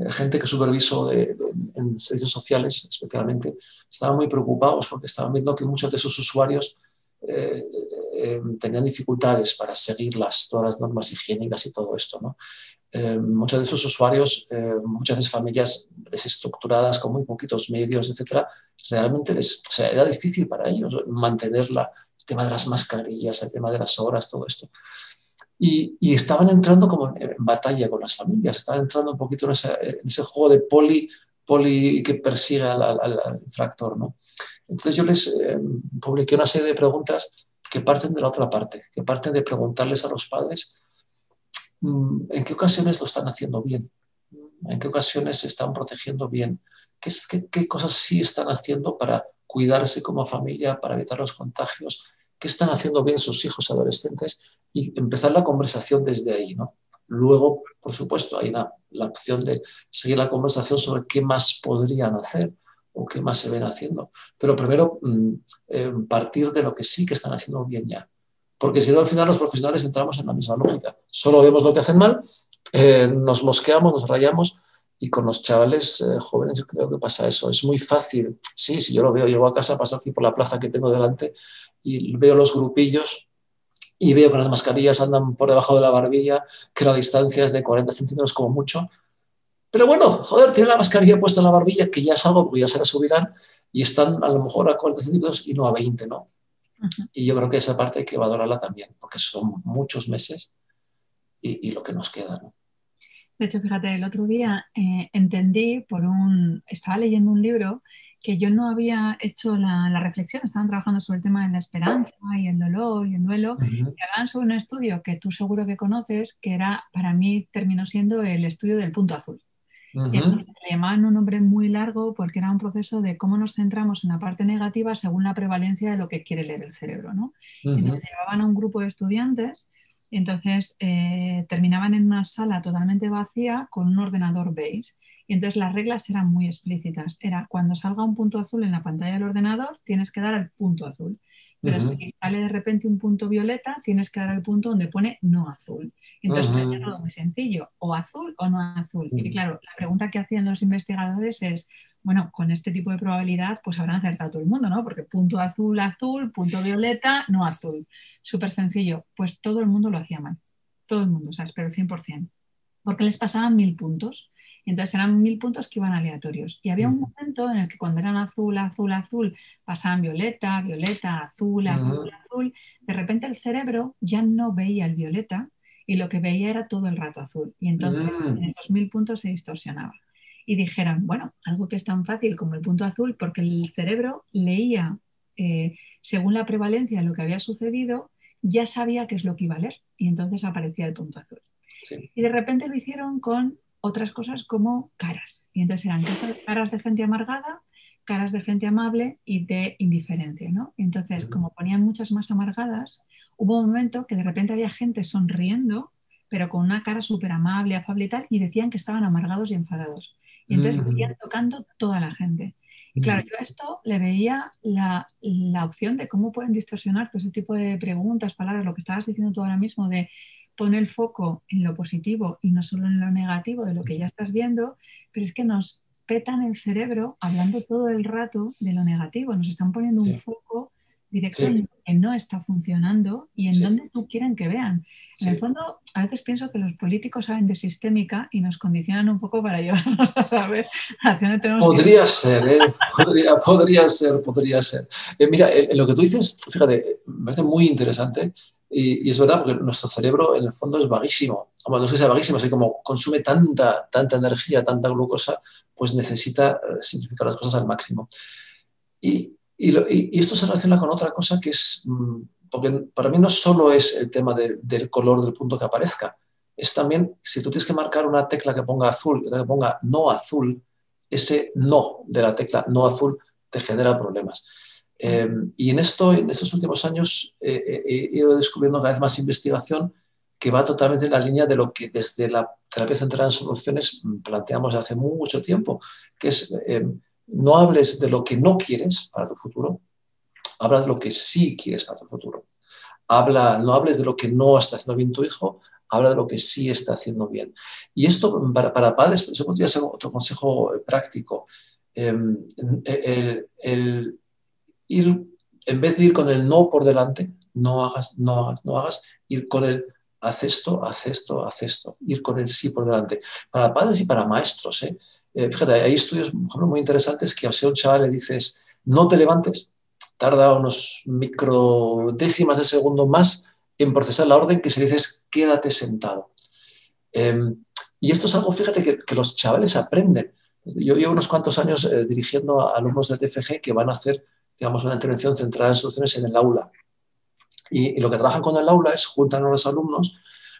gente que superviso en servicios sociales especialmente, estaban muy preocupados porque estaban viendo que muchos de esos usuarios eh, tenían dificultades para seguir todas las normas higiénicas y todo esto, ¿no? Muchos de esos usuarios, muchas veces familias desestructuradas con muy poquitos medios, etcétera, realmente o sea, era difícil para ellos mantener el tema de las mascarillas, el tema de las horas, todo esto. Y estaban entrando como en batalla con las familias, estaban entrando un poquito en ese juego de poli que persigue al infractor, ¿no? Entonces yo les publiqué una serie de preguntas que parten de la otra parte, que parten de preguntarles a los padres en qué ocasiones lo están haciendo bien, en qué ocasiones se están protegiendo bien, qué cosas sí están haciendo para cuidarse como familia, para evitar los contagios, qué están haciendo bien sus hijos adolescentes y empezar la conversación desde ahí, ¿no? Luego, por supuesto, hay la opción de seguir la conversación sobre qué más podrían hacer o qué más se ven haciendo. Pero primero, partir de lo que sí que están haciendo bien ya. Porque si no, al final los profesionales entramos en la misma lógica. Solo vemos lo que hacen mal, nos mosqueamos, nos rayamos y con los chavales jóvenes yo creo que pasa eso. Es muy fácil. Sí, sí, yo lo veo. Llego a casa, paso aquí por la plaza que tengo delante y veo los grupillos y veo que las mascarillas andan por debajo de la barbilla, que la distancia es de 40 centímetros como mucho. Pero bueno, joder, tienen la mascarilla puesta en la barbilla, que ya es algo, porque ya se la subirán y están a lo mejor a 40 centímetros y no a 20, ¿no? Y yo creo que esa parte hay que valorarla también, porque son muchos meses y lo que nos queda, ¿no? De hecho, fíjate, el otro día estaba leyendo un libro que yo no había hecho la reflexión, estaban trabajando sobre el tema de la esperanza y el dolor y el duelo, Uh-huh. y hablaban sobre un estudio que tú seguro que conoces, que era, para mí terminó siendo el estudio del punto azul. Y Uh-huh. entonces le llamaban un nombre muy largo porque era un proceso de cómo nos centramos en la parte negativa según la prevalencia de lo que quiere leer el cerebro, ¿no? Uh-huh. Entonces llevaban a un grupo de estudiantes y entonces terminaban en una sala totalmente vacía con un ordenador beige. Y entonces las reglas eran muy explícitas. Era cuando salga un punto azul en la pantalla del ordenador, tienes que dar al punto azul. Pero si Uh-huh. sale de repente un punto violeta, tienes que dar al punto donde pone no azul. Entonces parecía Uh-huh. todo muy sencillo, o azul o no azul. Y claro, la pregunta que hacían los investigadores es, bueno, con este tipo de probabilidad, pues habrán acertado todo el mundo, ¿no? Porque punto azul, azul, punto violeta, no azul. Súper sencillo. Pues todo el mundo lo hacía mal. Todo el mundo, o sea, pero el 100%. Porque les pasaban 1000 puntos. Y entonces eran 1000 puntos que iban aleatorios. Y había un Uh-huh. momento en el que cuando eran azul, azul, azul, pasaban violeta, violeta, azul, azul, Uh-huh. azul. De repente el cerebro ya no veía el violeta y lo que veía era todo el rato azul. Y entonces Uh-huh. en esos 1000 puntos se distorsionaba. y dijeran, bueno, algo que es tan fácil como el punto azul, porque el cerebro leía, según la prevalencia de lo que había sucedido, ya sabía qué es lo que iba a leer y entonces aparecía el punto azul. Sí. Y de repente lo hicieron con otras cosas como caras. Y entonces eran caras de gente amargada, caras de gente amable y de indiferencia, ¿no? Y entonces, como ponían muchas más amargadas, hubo un momento que de repente había gente sonriendo, pero con una cara súper amable, afable y tal, y decían que estaban amargados y enfadados. Y entonces lo iban tocando toda la gente. Y claro, yo a esto le veía la opción de cómo pueden distorsionar todo ese tipo de preguntas, palabras, lo que estabas diciendo tú ahora mismo de pone el foco en lo positivo y no solo en lo negativo de lo que ya estás viendo, pero es que nos petan el cerebro hablando todo el rato de lo negativo, nos están poniendo un Sí, foco directo sí, en lo que no está funcionando y en sí, donde no quieren que vean. En el sí. fondo, a veces pienso que los políticos saben de sistémica y nos condicionan un poco para llevarnos a saber hacia dónde tenemos que ir. Podría ser, ¿eh? Podría ser, podría ser. Mira, lo que tú dices, fíjate, me parece muy interesante y es verdad porque nuestro cerebro en el fondo es vaguísimo. Bueno, no es que sea vaguísimo, es que como consume tanta energía, tanta glucosa, pues necesita simplificar las cosas al máximo. Y esto se relaciona con otra cosa que es, porque para mí no solo es el tema del color del punto que aparezca, es también, si tú tienes que marcar una tecla que ponga azul y otra que ponga no azul, ese no de la tecla no azul te genera problemas. Y en esto, en estos últimos años, he ido descubriendo cada vez más investigación que va totalmente en la línea de lo que desde la terapia centrada en soluciones planteamos hace mucho tiempo, que es no hables de lo que no quieres para tu futuro, habla de lo que sí quieres para tu futuro. No hables de lo que no está haciendo bien tu hijo, habla de lo que sí está haciendo bien. Y esto para padres, eso podría ser otro consejo práctico. El ir, en vez de ir con el no por delante, no hagas, no hagas, no hagas, ir con el haz esto, haz esto, haz esto, ir con el sí por delante. Para padres y para maestros, ¿eh? Fíjate, hay estudios, por ejemplo, muy interesantes que a un chaval le dices, no te levantes, tarda unos microdécimas de segundo más en procesar la orden que si le dices, quédate sentado. Eh, y esto es algo, fíjate, que los chavales aprenden. Yo llevo unos cuantos años dirigiendo a alumnos del TFG que van a hacer, digamos, una intervención centrada en soluciones en el aula. Y lo que trabajan con el aula es juntan a los alumnos,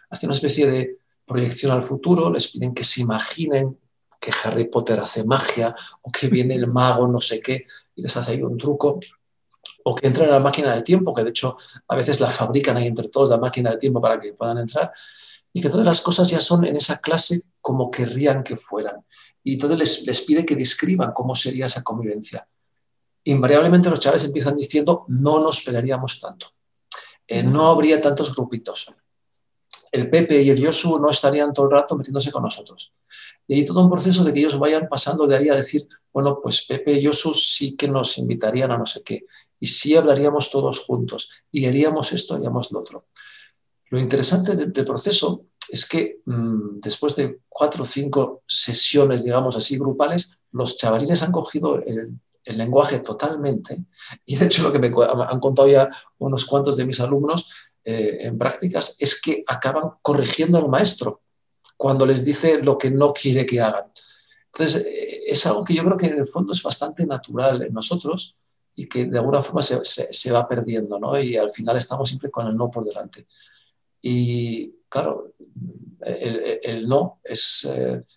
hacen una especie de proyección al futuro, les piden que se imaginen que Harry Potter hace magia o que viene el mago no sé qué y les hace ahí un truco, o que entren a la máquina del tiempo, que de hecho a veces la fabrican ahí entre todos, la máquina del tiempo para que puedan entrar, y que todas las cosas ya son en esa clase como querrían que fueran. Y entonces les pide que describan cómo sería esa convivencia. Invariablemente los chavales empiezan diciendo, no nos pelearíamos tanto, no habría tantos grupitos, el Pepe y el Yosu no estarían todo el rato metiéndose con nosotros. Y hay todo un proceso de que ellos vayan pasando de ahí a decir, bueno, pues Pepe y Yosu sí que nos invitarían a no sé qué, y sí hablaríamos todos juntos, y haríamos esto, haríamos lo otro. Lo interesante del proceso es que después de 4 o 5 sesiones, digamos así, grupales, los chavalines han cogido el lenguaje totalmente. Y de hecho lo que me han contado ya unos cuantos de mis alumnos en prácticas es que acaban corrigiendo al maestro cuando les dice lo que no quiere que hagan. Entonces, es algo que yo creo que en el fondo es bastante natural en nosotros y que de alguna forma se va perdiendo, ¿no? Y al final estamos siempre con el no por delante. Y claro, el no es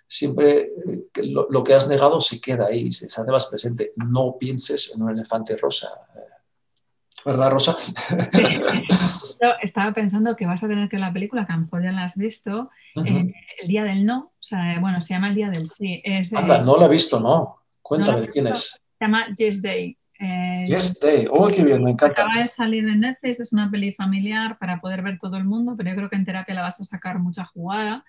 siempre lo que has negado se queda ahí, se hace más presente. No pienses en un elefante rosa. ¿Verdad, Rosa? Yo estaba pensando que vas a tener que ver la película, que a lo mejor ya la has visto, Uh -huh. El Día del No, o sea, bueno, se llama El Día del Sí. Anda, no la he visto, no. ¿No la Cuéntame has de quién visto? es. Se llama Yes Day. Yes Day. Oh, qué bien, me encanta. Acaba de salir en Netflix, es una peli familiar para poder ver todo el mundo, pero yo creo que en terapia la vas a sacar mucha jugada,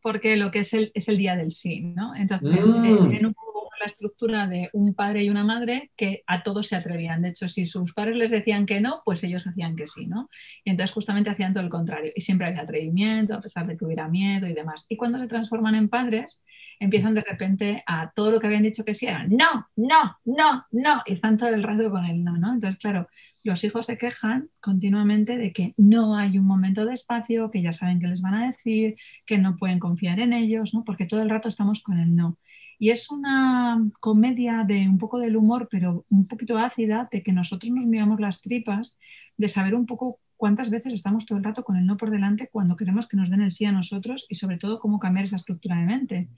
porque lo que es el día del sí, ¿no? Entonces, tienen un poco la estructura de un padre y una madre que a todos se atrevían. De hecho, si sus padres les decían que no, pues ellos hacían que sí, ¿no? Y entonces justamente hacían todo el contrario. Y siempre había atrevimiento, a pesar de que hubiera miedo y demás. Y cuando se transforman en padres, empiezan de repente a todo lo que habían dicho que sí eran no, no, no, no, y están todo el rato con el no, ¿no? Entonces, claro, los hijos se quejan continuamente de que no hay un momento de espacio, que ya saben qué les van a decir, que no pueden confiar en ellos, ¿no? Porque todo el rato estamos con el no. Y es una comedia de un poco del humor, pero un poquito ácida, de que nosotros nos miramos las tripas, de saber un poco cuántas veces estamos todo el rato con el no por delante cuando queremos que nos den el sí a nosotros y sobre todo cómo cambiar esa estructura de mente.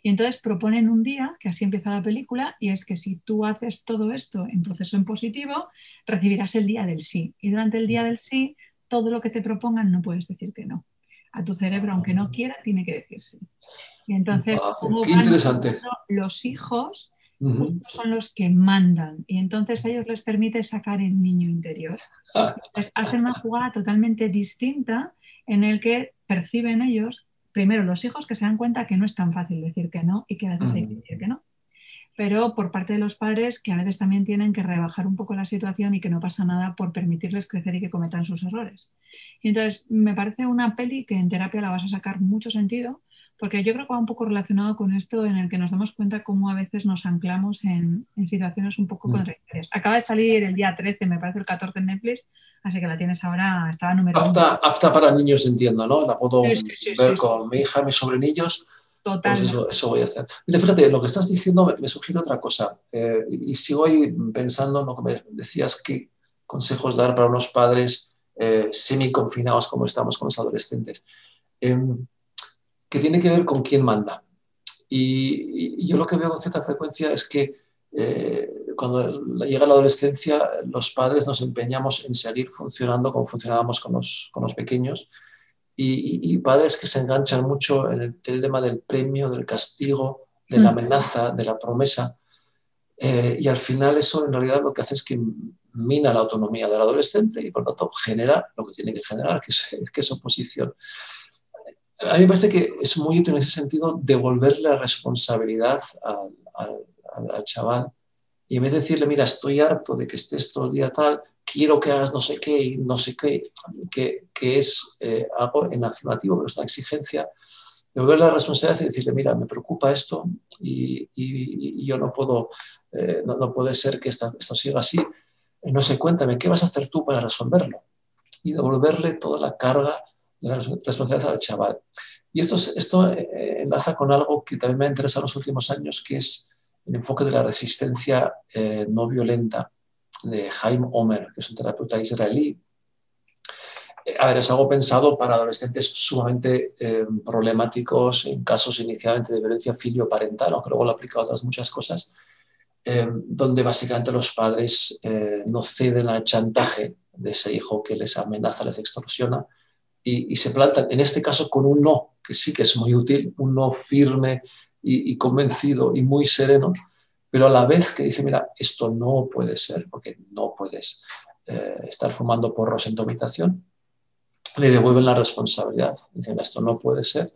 Y entonces proponen un día, que así empieza la película, y es que si tú haces todo esto en proceso en positivo, recibirás el día del sí. Y durante el día del sí, todo lo que te propongan no puedes decir que no. A tu cerebro, aunque no quiera, tiene que decir sí. Y entonces, Vale, cómo qué van interesante. jugando los hijos, Ujú. justo son los que mandan. Y entonces a ellos les permite sacar el niño interior. Ah, Entonces, hacen una jugada totalmente distinta en el que perciben ellos, primero los hijos, que se dan cuenta que no es tan fácil decir que no y que a veces hay que ujú. decir que no, pero por parte de los padres que a veces también tienen que rebajar un poco la situación y que no pasa nada por permitirles crecer y que cometan sus errores. Y entonces me parece una peli que en terapia la vas a sacar mucho sentido, porque yo creo que va un poco relacionado con esto en el que nos damos cuenta cómo a veces nos anclamos en situaciones un poco contradictorias. Acaba de salir el día 13, me parece el 14 en Netflix, así que la tienes ahora, estaba número uno. Apta para niños, entiendo, ¿no? La puedo Sí, sí, sí, ver sí, sí, con mi hija, mis sobrinillos, pues totalmente. eso voy a hacer. Mira, fíjate, lo que estás diciendo me sugiere otra cosa. Y sigo ahí pensando en lo que me decías, qué consejos dar para unos padres semi-confinados como estamos con los adolescentes. Eh, que tiene que ver con quién manda. Y yo lo que veo con cierta frecuencia es que cuando llega la adolescencia, los padres nos empeñamos en seguir funcionando como funcionábamos con los pequeños y padres que se enganchan mucho en el tema del premio, del castigo, de la Mm. amenaza, de la promesa. Y al final eso en realidad lo que hace es que mina la autonomía del adolescente y por lo tanto genera lo que tiene que generar, que es oposición. A mí me parece que es muy útil en ese sentido devolverle la responsabilidad al chaval y en vez de decirle, mira, estoy harto de que estés todo el día tal, quiero que hagas no sé qué y no sé qué, que es algo en afirmativo, pero es una exigencia, devolverle la responsabilidad y decirle, mira, me preocupa esto y yo no puedo, no puede ser que esto siga así. No sé, cuéntame, ¿qué vas a hacer tú para resolverlo? Y devolverle toda la carga de la responsabilidad al chaval. Y esto enlaza con algo que también me ha interesado en los últimos años, que es el enfoque de la resistencia no violenta de Chaim Omer, que es un terapeuta israelí. A ver, es algo pensado para adolescentes sumamente problemáticos en casos inicialmente de violencia filioparental, aunque luego lo ha aplicado a otras muchas cosas, donde básicamente los padres no ceden al chantaje de ese hijo que les amenaza, les extorsiona, y se plantan, en este caso, con un no, que sí que es muy útil, un no firme y convencido y muy sereno, pero a la vez que dice, mira, esto no puede ser, porque no puedes estar fumando porros en tu habitación, le devuelven la responsabilidad, dicen, esto no puede ser,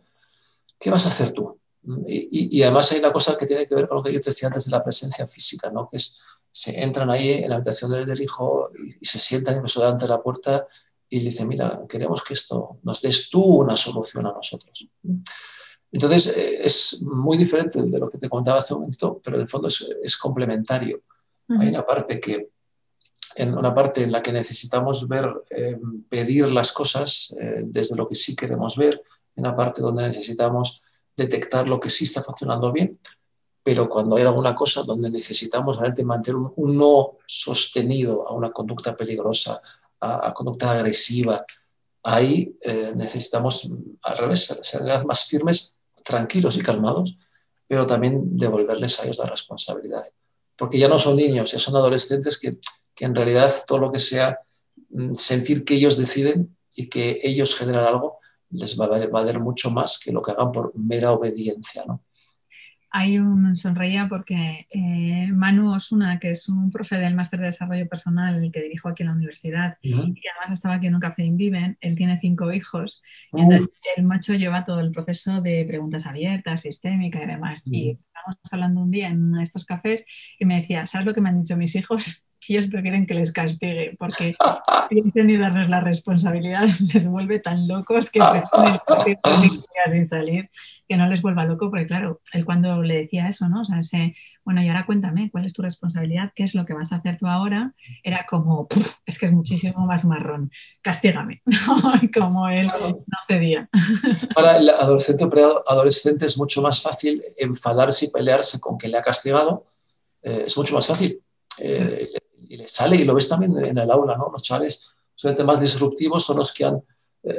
¿qué vas a hacer tú? Y además hay una cosa que tiene que ver con lo que yo te decía antes de la presencia física, ¿no? Que es, se entran ahí en la habitación del hijo y se sientan incluso delante de la puerta y le dicen, mira, queremos que esto nos des tú una solución a nosotros. Entonces, es muy diferente de lo que te contaba hace un momento, pero en el fondo es complementario. Hay Ujú. una parte en la que necesitamos ver, pedir las cosas desde lo que sí queremos ver, en una parte donde necesitamos detectar lo que sí está funcionando bien, pero cuando hay alguna cosa donde necesitamos realmente mantener un no sostenido a una conducta peligrosa, a conducta agresiva, ahí necesitamos al revés, ser más firmes, tranquilos y calmados, pero también devolverles a ellos la responsabilidad. Porque ya no son niños, ya son adolescentes que en realidad todo lo que sea sentir que ellos deciden y que ellos generan algo, les va a valer mucho más que lo que hagan por mera obediencia, ¿no? Hay un sonreía porque Manu Osuna, que es un profe del máster de desarrollo personal que dirijo aquí en la universidad Uh -huh. y que además estaba aquí en un café en Viven, él tiene 5 hijos y Uh entonces el macho lleva todo el proceso de preguntas abiertas, sistémica y demás. Y -huh. estábamos hablando un día en uno de estos cafés y me decía, ¿sabes lo que me han dicho mis hijos? Que ellos prefieren que les castigue porque piensen y darles la responsabilidad les vuelve tan locos que prefieren estar 15 días sin salir. que no les vuelva loco, porque claro, él cuando le decía eso, ¿no? O sea, bueno, y ahora cuéntame, ¿cuál es tu responsabilidad? ¿Qué es lo que vas a hacer tú ahora? Era como, es que es muchísimo más marrón, castígame, ¿no? Y como él Claro. no cedía. Para el adolescente o preadolescente es mucho más fácil enfadarse y pelearse con quien le ha castigado. Es mucho más fácil. Y le sale, y lo ves también en el aula, ¿no? Los chavales solamente más disruptivos son los que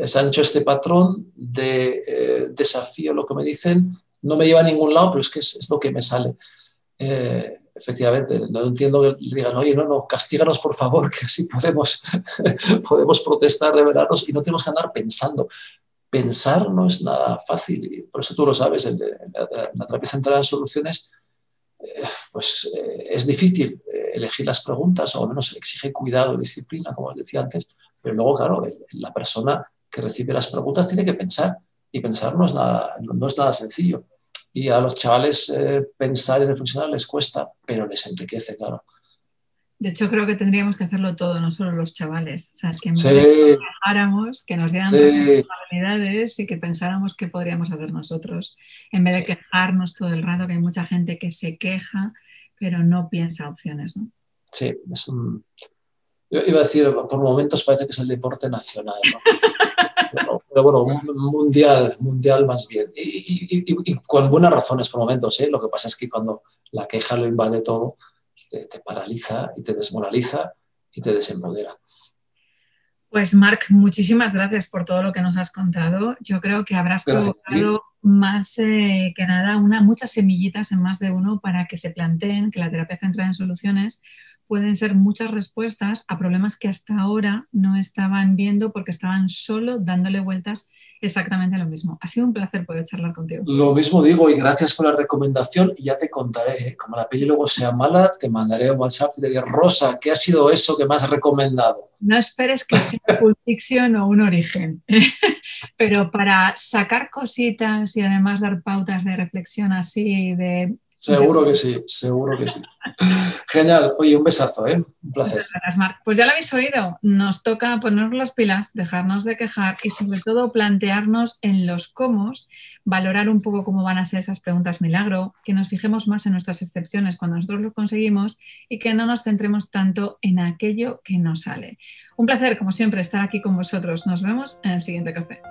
se han hecho este patrón de desafío, lo que me dicen, no me lleva a ningún lado, pero es que es lo que me sale. Efectivamente, no entiendo que le digan, oye, no, castíganos por favor, que así podemos protestar, rebelarnos y no tenemos que andar pensando. Pensar no es nada fácil, y por eso tú lo sabes, en la terapia centrada en soluciones, es difícil elegir las preguntas, o al menos exige cuidado y disciplina, como os decía antes, pero luego, claro, la persona que recibe las preguntas tiene que pensar, y pensar no es nada sencillo. Y a los chavales pensar y reflexionar les cuesta, pero les enriquece, claro. De hecho, creo que tendríamos que hacerlo todo, no solo los chavales. O sea, es que en vez de que nos Sí, quejáramos, que nos dieran sí, responsabilidades y que pensáramos qué podríamos hacer nosotros, en vez de sí, quejarnos todo el rato, que hay mucha gente que se queja, pero no piensa opciones, ¿no? sí. Yo iba a decir, por momentos parece que es el deporte nacional, ¿no? Pero bueno, mundial más bien. Y con buenas razones por momentos, ¿eh? Lo que pasa es que cuando la queja lo invade todo, te paraliza y te desmoraliza y te desempodera. Pues Marc, muchísimas gracias por todo lo que nos has contado. Yo creo que habrás Gracias a ti. provocado más que nada muchas semillitas en más de uno para que se planteen que la terapia centrada en soluciones pueden ser muchas respuestas a problemas que hasta ahora no estaban viendo porque estaban solo dándole vueltas exactamente a lo mismo. Ha sido un placer poder charlar contigo. Lo mismo digo, y gracias por la recomendación, y ya te contaré, ¿eh? Como la peli luego sea mala, te mandaré un WhatsApp y te diré, Rosa, ¿qué ha sido eso que me has recomendado? No esperes que sea Pulp Fiction o un origen, pero para sacar cositas y además dar pautas de reflexión así, Seguro que sí, seguro que sí. Genial. Oye, un besazo, ¿eh? Un placer. Muchas gracias, Marc. Pues ya lo habéis oído, nos toca ponernos las pilas, dejarnos de quejar y sobre todo plantearnos en los cómo, valorar un poco cómo van a ser esas preguntas milagro, que nos fijemos más en nuestras excepciones cuando nosotros lo conseguimos y que no nos centremos tanto en aquello que no sale. Un placer, como siempre, estar aquí con vosotros. Nos vemos en el siguiente café.